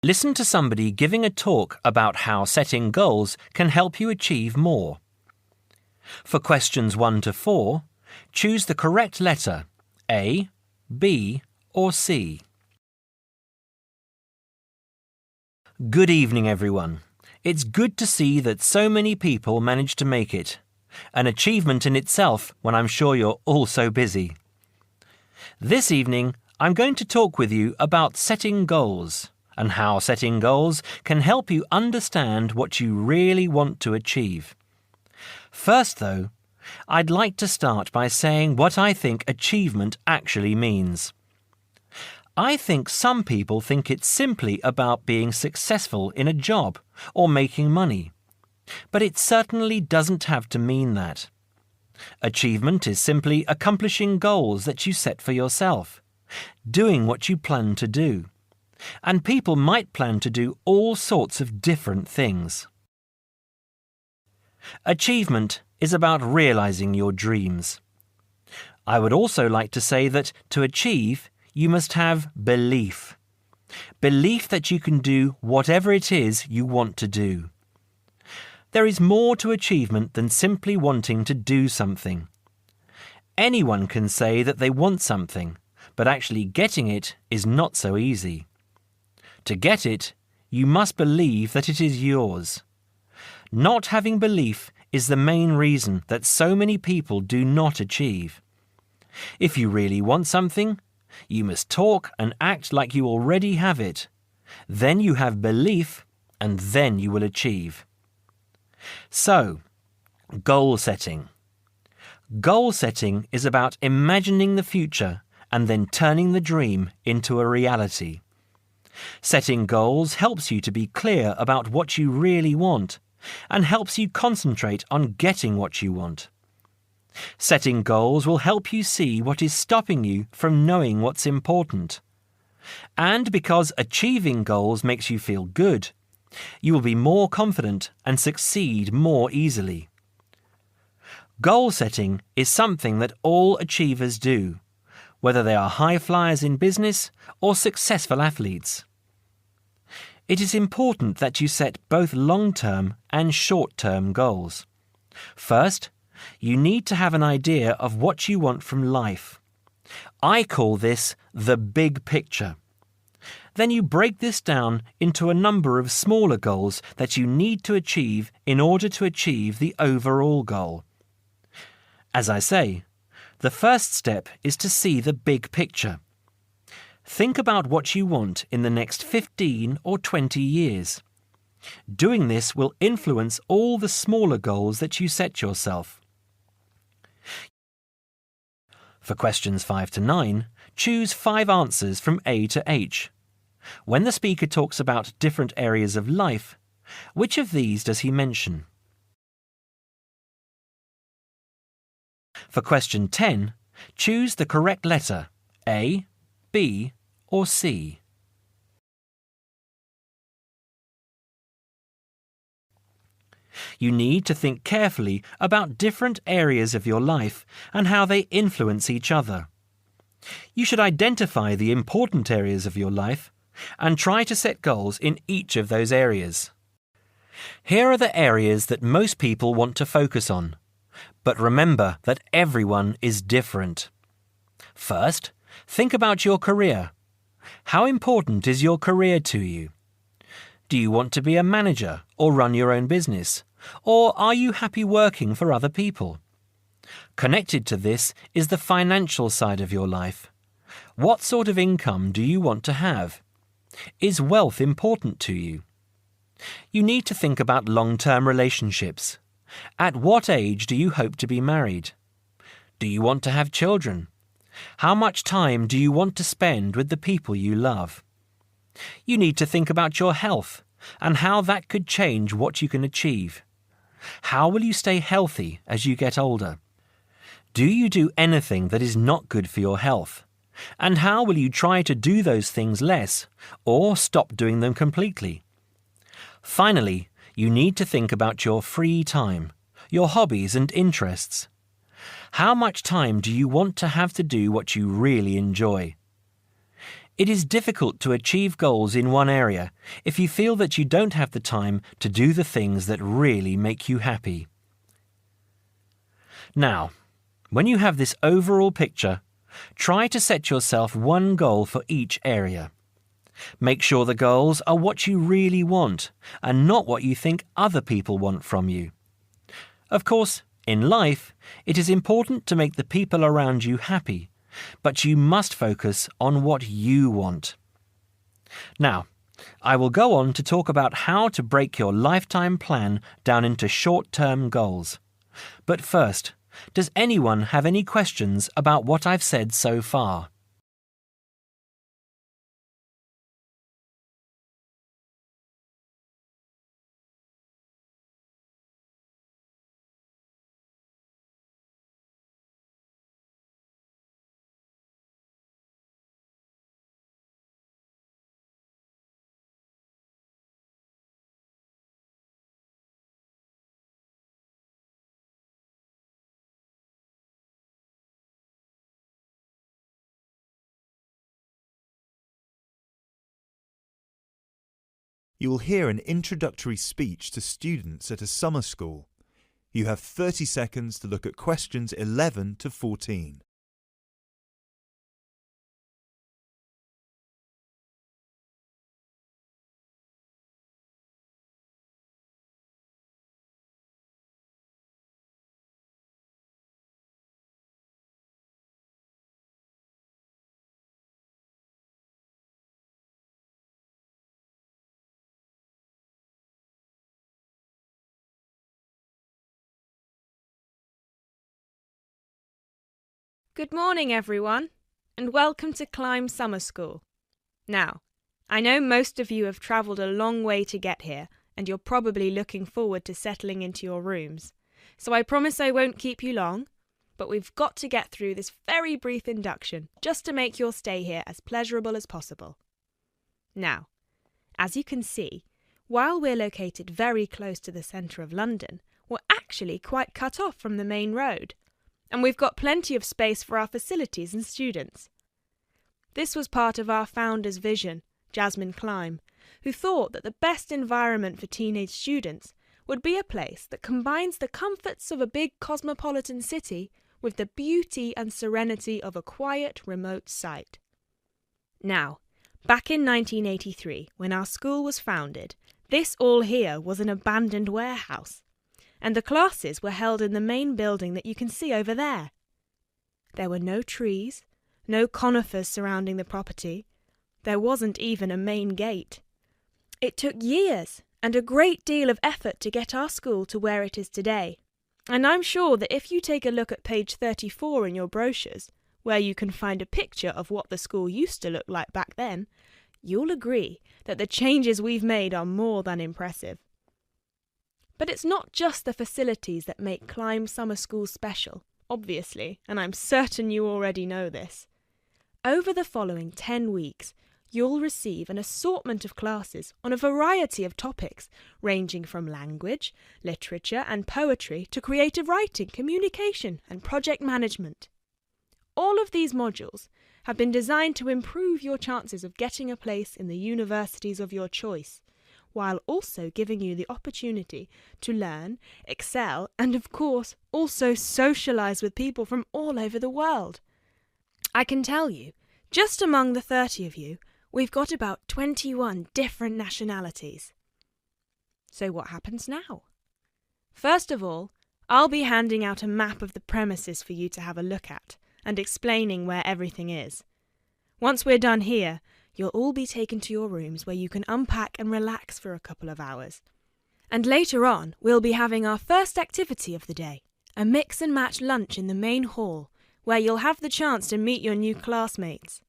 Listen to somebody giving a talk about how setting goals can help you achieve more. For questions 1 to 4, choose the correct letter A, B, or C. Good evening, everyone. It's good to see that so many people managed to make it. An achievement in itself when I'm sure you're all so busy. This evening, I'm going to talk with you about setting goals and how setting goals can help you understand what you really want to achieve. First, though, I'd like to start by saying what I think achievement actually means. I think some people think it's simply about being successful in a job or making money, but it certainly doesn't have to mean that. Achievement is simply accomplishing goals that you set for yourself, doing what you plan to do. And people might plan to do all sorts of different things. Achievement is about realizing your dreams. I would also like to say that to achieve, you must have belief. Belief that you can do whatever it is you want to do. There is more to achievement than simply wanting to do something. Anyone can say that they want something, but actually getting it is not so easy. To get it, you must believe that it is yours. Not having belief is the main reason that so many people do not achieve. If you really want something, you must talk and act like you already have it. Then you have belief, and then you will achieve. So, goal setting. Goal setting is about imagining the future and then turning the dream into a reality. Setting goals helps you to be clear about what you really want and helps you concentrate on getting what you want. Setting goals will help you see what is stopping you from knowing what's important. And because achieving goals makes you feel good, you will be more confident and succeed more easily. Goal setting is something that all achievers do, whether they are high flyers in business or successful athletes. It is important that you set both long-term and short-term goals. First, you need to have an idea of what you want from life. I call this the big picture. Then you break this down into a number of smaller goals that you need to achieve in order to achieve the overall goal. As I say, the first step is to see the big picture. Think about what you want in the next 15 or 20 years. Doing this will influence all the smaller goals that you set yourself. For questions 5 to 9, choose 5 answers from A to H. When the speaker talks about different areas of life, which of these does he mention? For question 10, choose the correct letter A, B, or C. You need to think carefully about different areas of your life and how they influence each other. You should identify the important areas of your life and try to set goals in each of those areas. Here are the areas that most people want to focus on, but remember that everyone is different. First, think about your career. How important is your career to you? Do you want to be a manager or run your own business? Or are you happy working for other people? Connected to this is the financial side of your life. What sort of income do you want to have? Is wealth important to you? You need to think about long-term relationships. At what age do you hope to be married? Do you want to have children? How much time do you want to spend with the people you love? You need to think about your health and how that could change what you can achieve. How will you stay healthy as you get older? Do you do anything that is not good for your health? And how will you try to do those things less or stop doing them completely? Finally, you need to think about your free time, your hobbies and interests. How much time do you want to have to do what you really enjoy? It is difficult to achieve goals in one area if you feel that you don't have the time to do the things that really make you happy. Now, when you have this overall picture, try to set yourself one goal for each area. Make sure the goals are what you really want and not what you think other people want from you. Of course, in life, it is important to make the people around you happy, but you must focus on what you want. Now, I will go on to talk about how to break your lifetime plan down into short-term goals. But first, does anyone have any questions about what I've said so far? You will hear an introductory speech to students at a summer school. You have 30 seconds to look at questions 11 to 14. Good morning, everyone, and welcome to Climb Summer School. Now, I know most of you have travelled a long way to get here, and you're probably looking forward to settling into your rooms. So I promise I won't keep you long, but we've got to get through this very brief induction just to make your stay here as pleasurable as possible. Now, as you can see, while we're located very close to the centre of London, we're actually quite cut off from the main road. And we've got plenty of space for our facilities and students. This was part of our founder's vision, Jasmine Climb, who thought that the best environment for teenage students would be a place that combines the comforts of a big cosmopolitan city with the beauty and serenity of a quiet, remote site. Now, back in 1983, when our school was founded, this all here was an abandoned warehouse, and the classes were held in the main building that you can see over there. There were no trees, no conifers surrounding the property. There wasn't even a main gate. It took years and a great deal of effort to get our school to where it is today. And I'm sure that if you take a look at page 34 in your brochures, where you can find a picture of what the school used to look like back then, you'll agree that the changes we've made are more than impressive. But it's not just the facilities that make Climb Summer School special, obviously, and I'm certain you already know this. Over the following 10 weeks, you'll receive an assortment of classes on a variety of topics, ranging from language, literature and poetry to creative writing, communication and project management. All of these modules have been designed to improve your chances of getting a place in the universities of your choice, while also giving you the opportunity to learn, excel, and of course, also socialise with people from all over the world. I can tell you, just among the 30 of you, we've got about 21 different nationalities. So what happens now? First of all, I'll be handing out a map of the premises for you to have a look at, and explaining where everything is. Once we're done here, you'll all be taken to your rooms where you can unpack and relax for a couple of hours. And later on, we'll be having our first activity of the day, a mix and match lunch in the main hall, where you'll have the chance to meet your new classmates.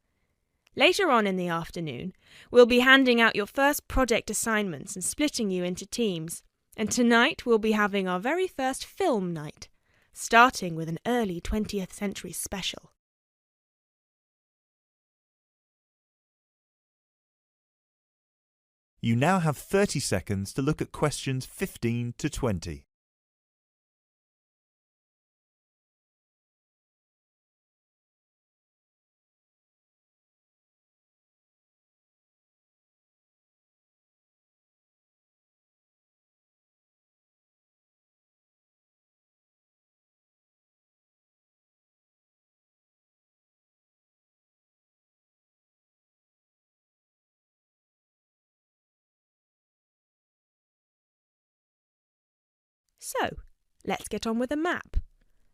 Later on in the afternoon, we'll be handing out your first project assignments and splitting you into teams. And tonight we'll be having our very first film night, starting with an early 20th century special. You now have 30 seconds to look at questions 15 to 20. So, let's get on with the map.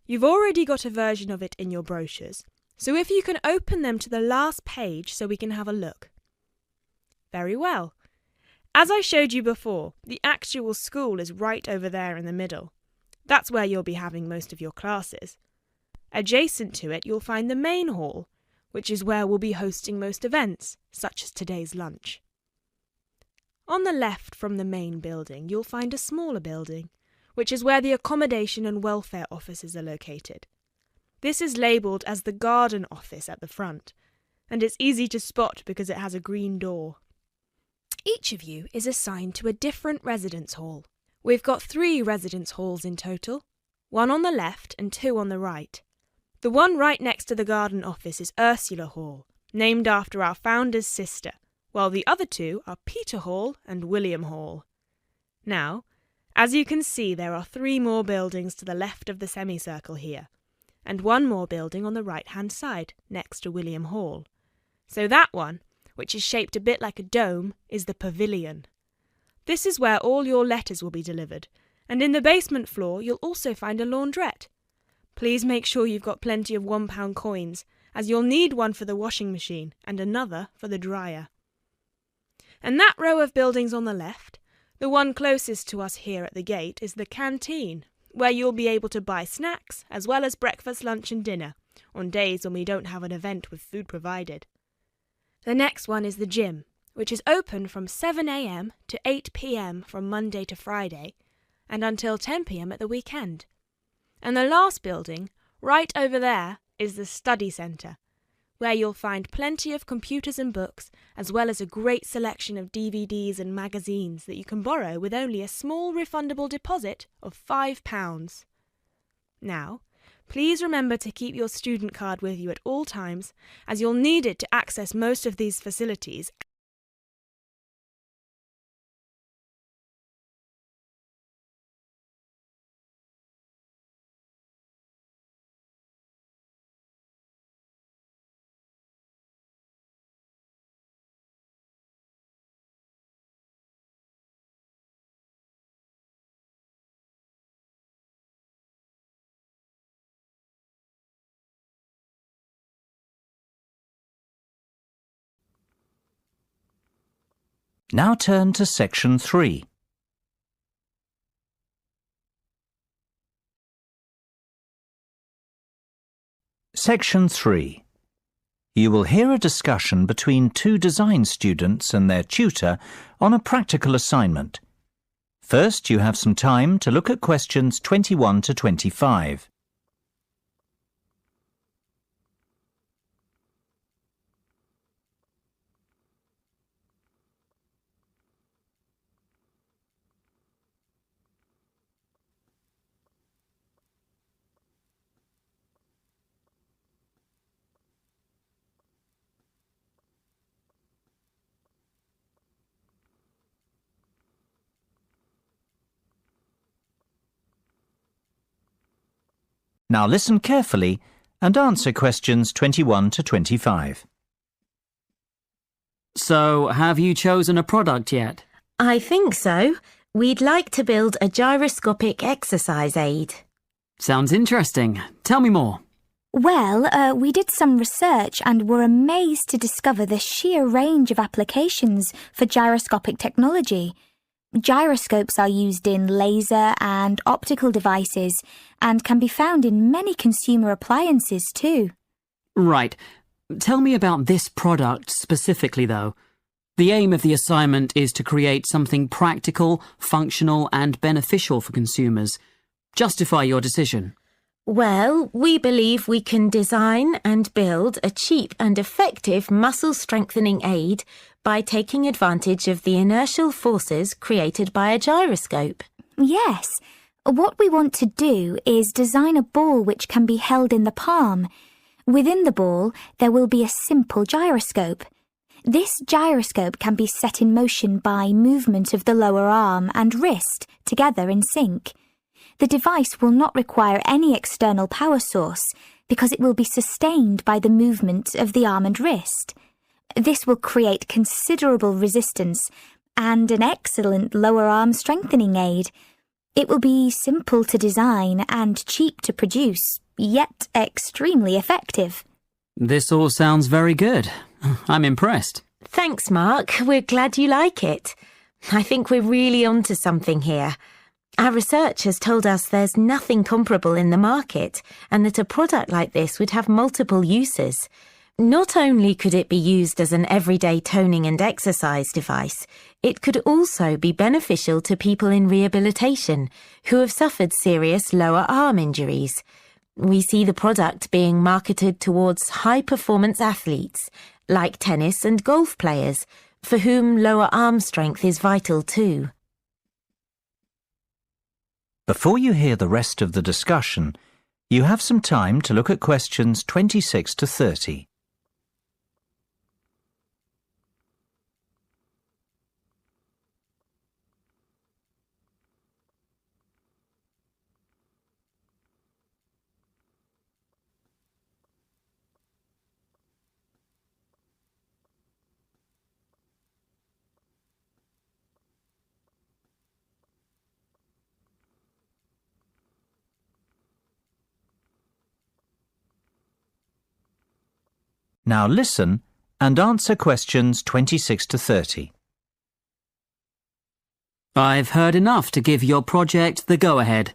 You've already got a version of it in your brochures, so if you can open them to the last page so we can have a look. Very well. As I showed you before, the actual school is right over there in the middle. That's where you'll be having most of your classes. Adjacent to it, you'll find the main hall, which is where we'll be hosting most events, such as today's lunch. On the left from the main building, you'll find a smaller building, which is where the accommodation and welfare offices are located. This is labelled as the garden office at the front, and it's easy to spot because it has a green door. Each of you is assigned to a different residence hall. We've got 3 residence halls in total, 1 on the left and 2 on the right. The one right next to the garden office is Ursula Hall, named after our founder's sister, while the other 2 are Peter Hall and William Hall. Now, as you can see, there are 3 more buildings to the left of the semicircle here, and 1 more building on the right-hand side, next to William Hall. So that one, which is shaped a bit like a dome, is the pavilion. This is where all your letters will be delivered, and in the basement floor you'll also find a laundrette. Please make sure you've got plenty of £1 coins, as you'll need one for the washing machine and another for the dryer. And that row of buildings on the left, the one closest to us here at the gate, is the canteen, where you'll be able to buy snacks as well as breakfast, lunch and dinner, on days when we don't have an event with food provided. The next one is the gym, which is open from 7 a.m. to 8 p.m. from Monday to Friday, and until 10 p.m. at the weekend. And the last building, right over there, is the study centre, where you'll find plenty of computers and books, as well as a great selection of DVDs and magazines that you can borrow with only a small refundable deposit of £5. Now, please remember to keep your student card with you at all times, as you'll need it to access most of these facilities. Now turn to Section 3. Section 3. You will hear a discussion between 2 design students and their tutor on a practical assignment. First, you have some time to look at questions 21 to 25. Now listen carefully and answer questions 21 to 25. So, have you chosen a product yet? I think so. We'd like to build a gyroscopic exercise aid. Sounds interesting. Tell me more. Well, we did some research and were amazed to discover the sheer range of applications for gyroscopic technology. Gyroscopes are used in laser and optical devices and can be found in many consumer appliances too. Right. Tell me about this product specifically, though. The aim of the assignment is to create something practical, functional and beneficial for consumers. Justify your decision. Well, we believe we can design and build a cheap and effective muscle strengthening aid by taking advantage of the inertial forces created by a gyroscope. Yes. What we want to do is design a ball which can be held in the palm. Within the ball, there will be a simple gyroscope. This gyroscope can be set in motion by movement of the lower arm and wrist together in sync. The device will not require any external power source because it will be sustained by the movement of the arm and wrist. This will create considerable resistance and an excellent lower arm strengthening aid. It will be simple to design and cheap to produce, yet extremely effective. This all sounds very good. I'm impressed. Thanks, Mark. We're glad you like it. I think we're really onto something here. Our research has told us there's nothing comparable in the market and that a product like this would have multiple uses. Not only could it be used as an everyday toning and exercise device, it could also be beneficial to people in rehabilitation who have suffered serious lower arm injuries. We see the product being marketed towards high-performance athletes, like tennis and golf players, for whom lower arm strength is vital too. Before you hear the rest of the discussion, you have some time to look at questions 26 to 30. Now listen and answer questions 26 to 30. I've heard enough to give your project the go-ahead.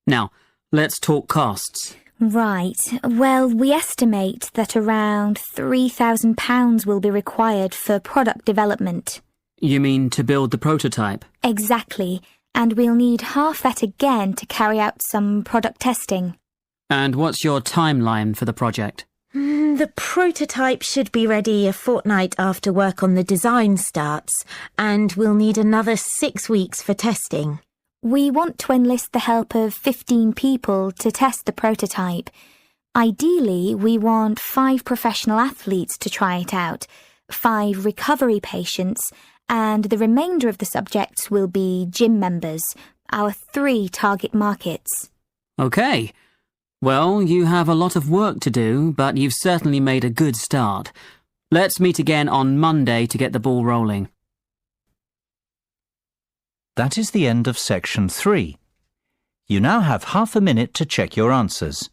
Now, let's talk costs. Right. Well, we estimate that around £3,000 will be required for product development. You mean to build the prototype? Exactly. And we'll need half that again to carry out some product testing. And what's your timeline for the project? The prototype should be ready a fortnight after work on the design starts, and we'll need another 6 weeks for testing. We want to enlist the help of 15 people to test the prototype. Ideally, we want 5 professional athletes to try it out, 5 recovery patients, and the remainder of the subjects will be gym members, our 3 target markets. Okay. Well, you have a lot of work to do, but you've certainly made a good start. Let's meet again on Monday to get the ball rolling. That is the end of section 3. You now have half a minute to check your answers.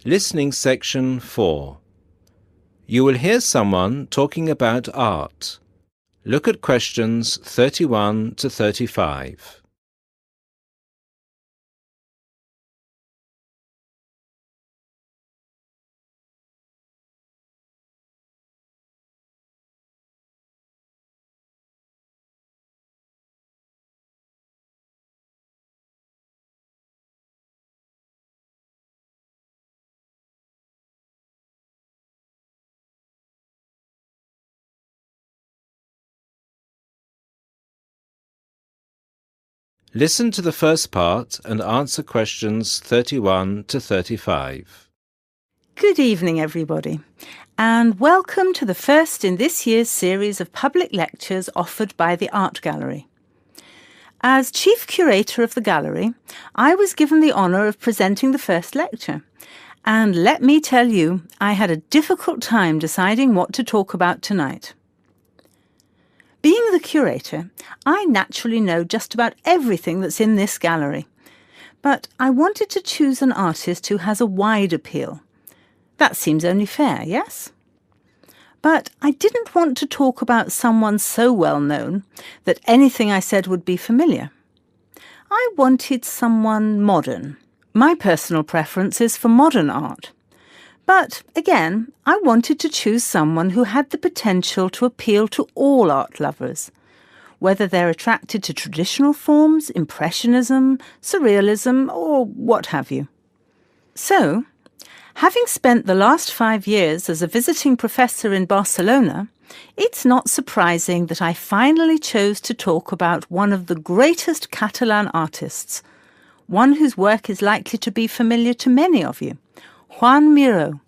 Listening section 4. You will hear someone talking about art. Look at questions 31 to 35. Listen to the first part and answer questions 31 to 35. Good evening, everybody, and welcome to the first in this year's series of public lectures offered by the Art Gallery. As Chief Curator of the Gallery, I was given the honour of presenting the first lecture, and let me tell you, I had a difficult time deciding what to talk about tonight. Being the curator, I naturally know just about everything that's in this gallery. But I wanted to choose an artist who has a wide appeal. That seems only fair, yes? But I didn't want to talk about someone so well known that anything I said would be familiar. I wanted someone modern. My personal preference is for modern art. But, again, I wanted to choose someone who had the potential to appeal to all art lovers, whether they're attracted to traditional forms, impressionism, surrealism, or what have you. So, having spent the last 5 years as a visiting professor in Barcelona, it's not surprising that I finally chose to talk about one of the greatest Catalan artists, one whose work is likely to be familiar to many of you, Juan Miro.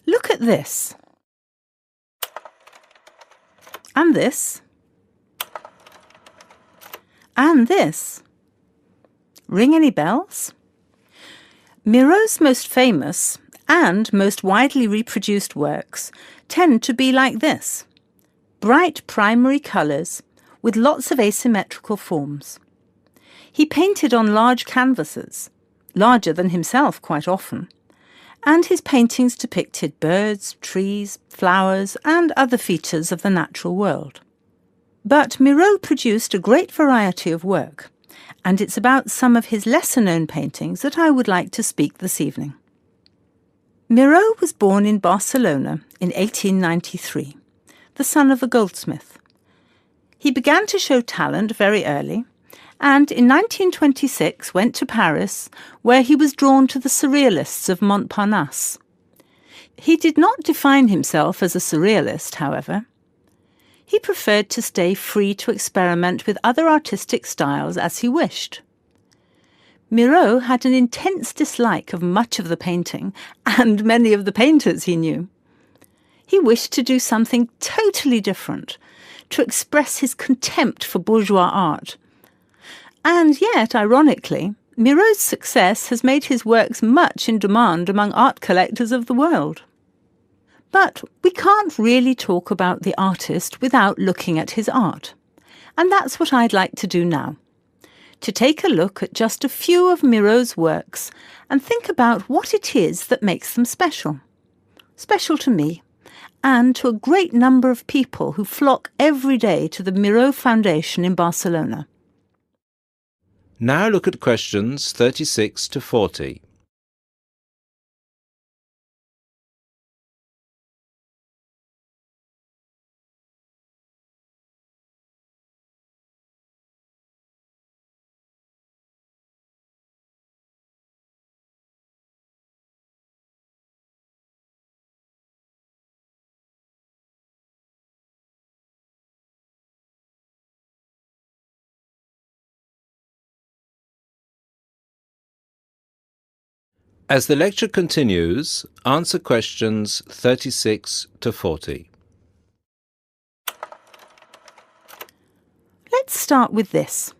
Look at this. And this. And this. Ring any bells? Miro's most famous and most widely reproduced works tend to be like this. Bright primary colours with lots of asymmetrical forms. He painted on large canvases, larger than himself quite often, and his paintings depicted birds, trees, flowers, and other features of the natural world. But Miro produced a great variety of work, and it's about some of his lesser-known paintings that I would like to speak this evening. Miro was born in Barcelona in 1893, the son of a goldsmith. He began to show talent very early, and in 1926 went to Paris, where he was drawn to the Surrealists of Montparnasse. He did not define himself as a Surrealist, however. He preferred to stay free to experiment with other artistic styles as he wished. Miro had an intense dislike of much of the painting and many of the painters he knew. He wished to do something totally different, to express his contempt for bourgeois art. And yet, ironically, Miro's success has made his works much in demand among art collectors of the world. But we can't really talk about the artist without looking at his art. And that's what I'd like to do now. To take a look at just a few of Miro's works and think about what it is that makes them special. Special to me, and to a great number of people who flock every day to the Miro Foundation in Barcelona. Now look at questions 36 to 40. As the lecture continues, answer questions 36 to 40. Let's start with this.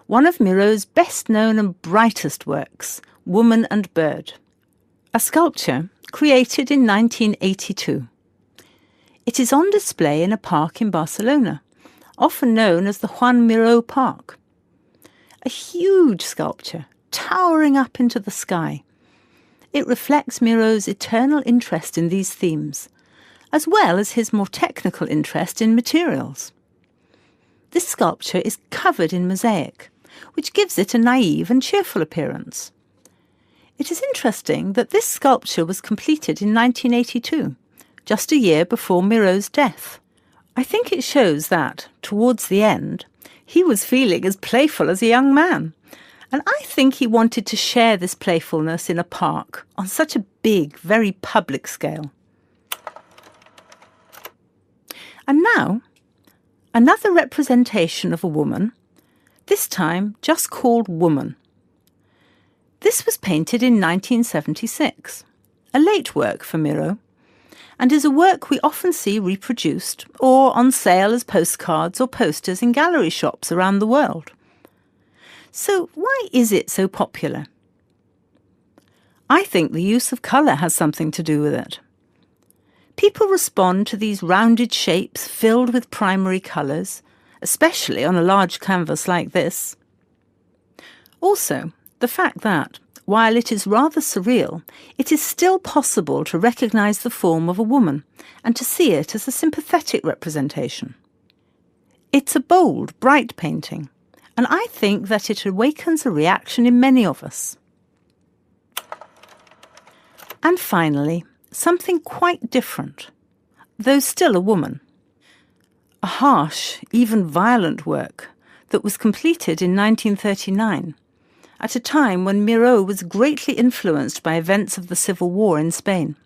One of Miro's best-known and brightest works, Woman and Bird. A sculpture created in 1982. It is on display in a park in Barcelona, often known as the Juan Miro Park. A huge sculpture, towering up into the sky. It reflects Miro's eternal interest in these themes, as well as his more technical interest in materials. This sculpture is covered in mosaic, which gives it a naive and cheerful appearance. It is interesting that this sculpture was completed in 1982, just a year before Miro's death. I think it shows that, towards the end, he was feeling as playful as a young man. And I think he wanted to share this playfulness in a park on such a big, very public scale. And now, another representation of a woman, this time just called Woman. This was painted in 1976, a late work for Miro, and is a work we often see reproduced or on sale as postcards or posters in gallery shops around the world. So why is it so popular? I think the use of colour has something to do with it. People respond to these rounded shapes filled with primary colours, especially on a large canvas like this. Also, the fact that, while it is rather surreal, it is still possible to recognise the form of a woman and to see it as a sympathetic representation. It's a bold, bright painting, and I think that it awakens a reaction in many of us. And finally, something quite different, though still a woman. A harsh, even violent work that was completed in 1939, at a time when Miro was greatly influenced by events of the Civil War in Spain.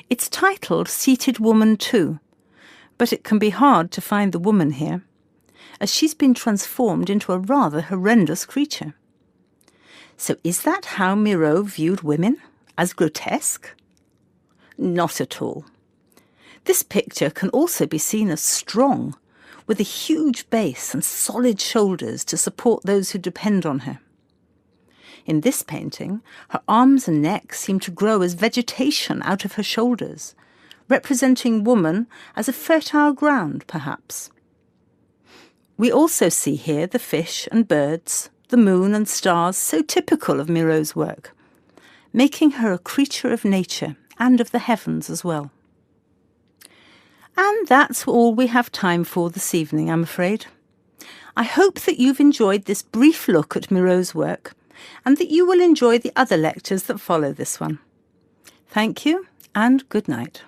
It's titled Seated Woman 2, but it can be hard to find the woman here, as she's been transformed into a rather horrendous creature. So is that how Miro viewed women? As grotesque? Not at all. This picture can also be seen as strong, with a huge base and solid shoulders to support those who depend on her. In this painting, her arms and neck seem to grow as vegetation out of her shoulders, representing woman as a fertile ground, perhaps. We also see here the fish and birds, the moon and stars, so typical of Miro's work, making her a creature of nature and of the heavens as well. And that's all we have time for this evening, I'm afraid. I hope that you've enjoyed this brief look at Miro's work and that you will enjoy the other lectures that follow this one. Thank you and good night.